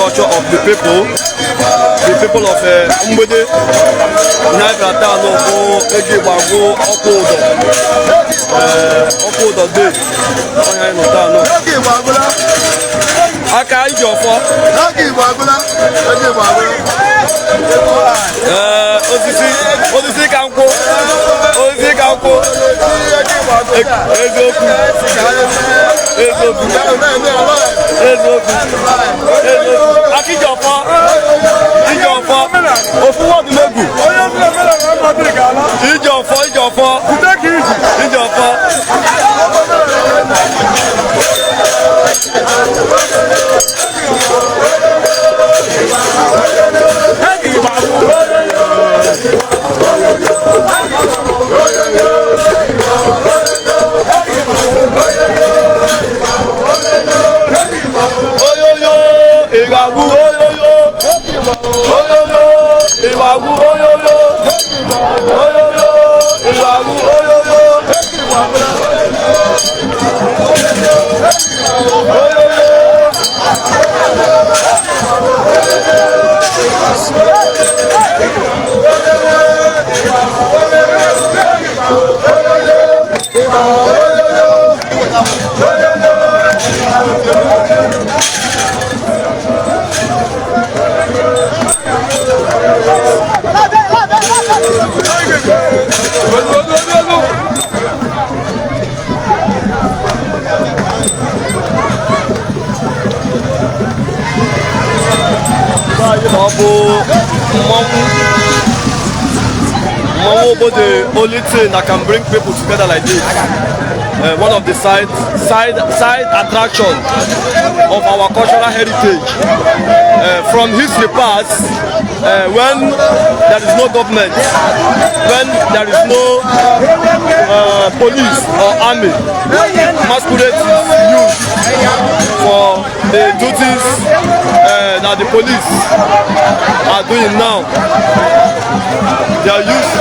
culture of the people of Mbede, Nagrata, Lobo, Ejibago, Opodo Day, Aka Ijofo, Osisi Kanko, Akijofo, Ofuwa Dumegu, Ijofo, the only thing that can bring people together like this. One of the side attractions of our cultural heritage. From history past, when there is no government, when there is no police or army, masquerade is used for the duties that the police are doing now. they are used.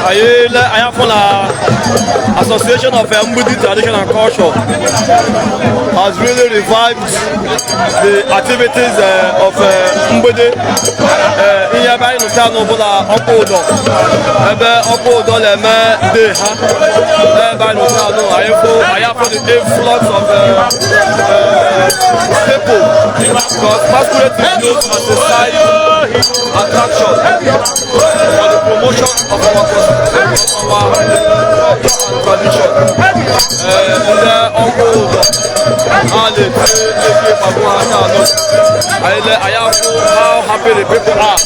I am from the Association of Mbudi Tradition and Culture has really revived the activities of Mbudi. In your buying the town of Opodo, Opodo, de by the town, I have for the influx of people because masquerade is used as a side attraction for the promotion of our tradition. The uncle I am how happy the people are.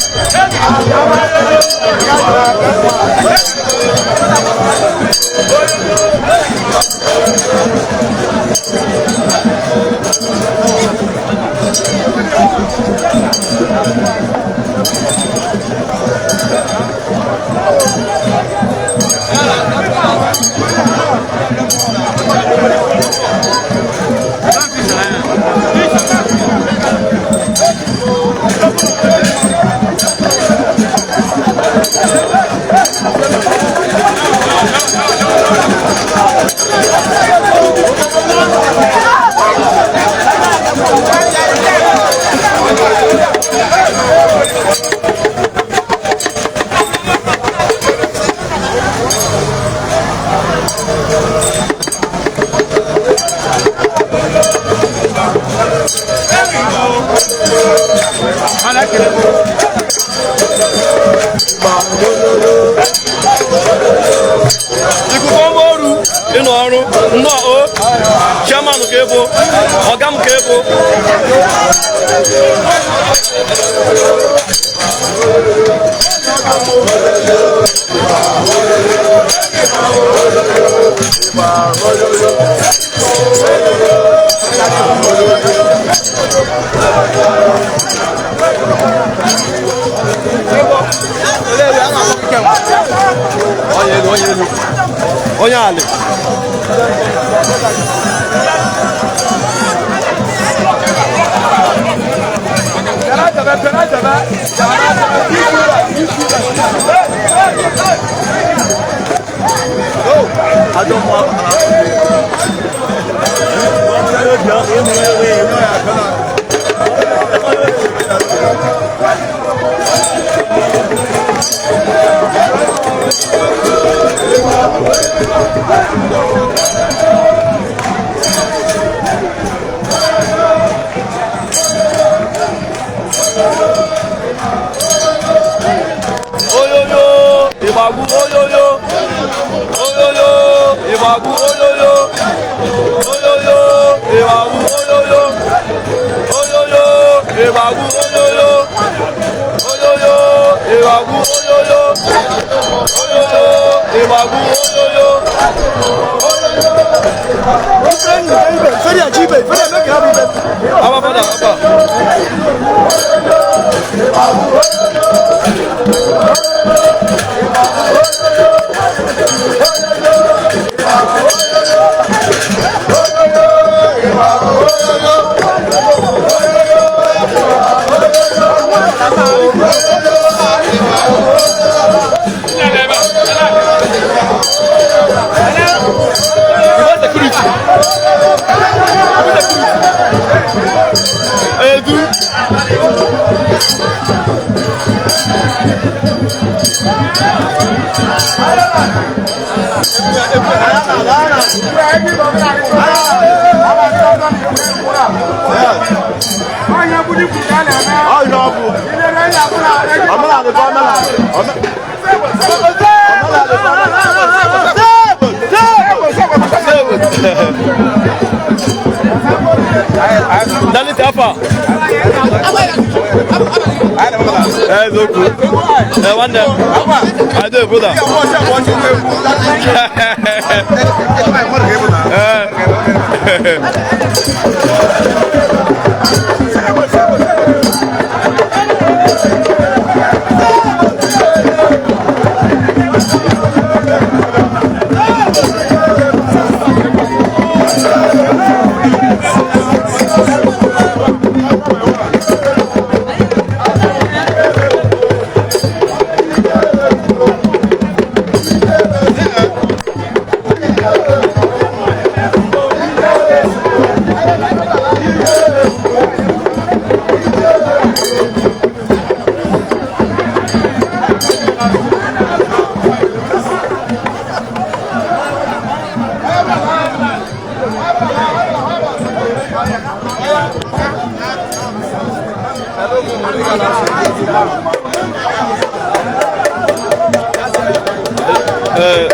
Chairman Kebo, Ogam Kebo. Onyale. I don't want Ibagu oyoyo, oyoyo, Ibagu oyoyo, oyoyo, Ibagu oyoyo, oyoyo, Ibagu oyoyo, oyoyo, Ibagu oyoyo, oyoyo, Ibagu oyoyo. Fẹ́rẹ̀ àjíbẹ̀, fẹ́rẹ̀ mẹ́kẹ́ àbíbẹ̀. Àbá fọ́dà, àbá. Security. Edu. Dani Tafa. Zoku. One day. I do, brother.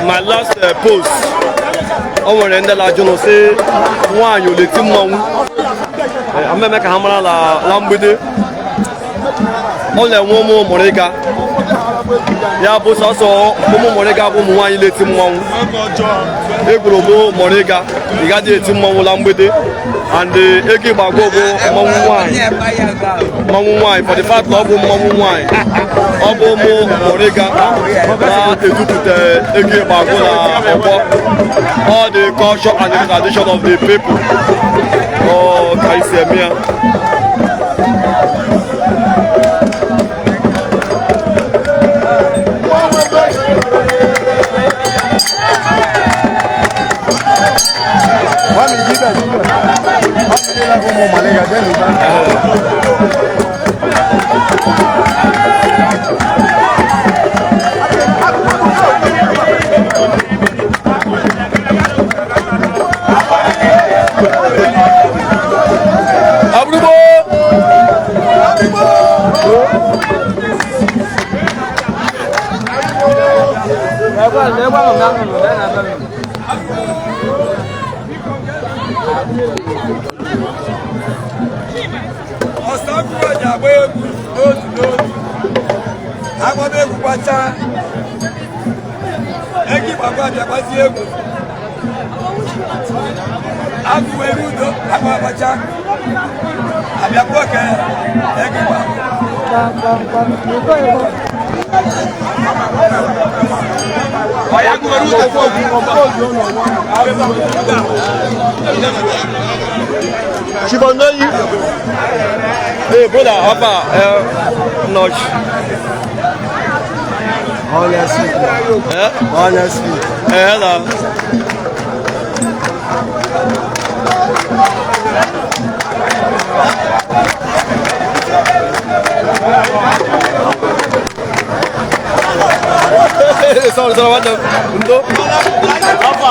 My last post on the end of the journal say one you let him know I'm make a hammer la lambude only one more Monica ya boss also one Monica one you let him know e global Monica you got the team one lambude and the eke bagogo mamu wine for the fact of mamu wine obo mo Monica na edupute eke bagola obo all the culture and the tradition of the people oh kaisemia hey brother, Papa, notch. Honestly. Honestly. Hello. Sorry, what the? Papa.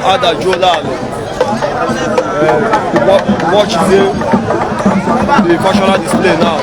Ada Jordan watch the functional display now.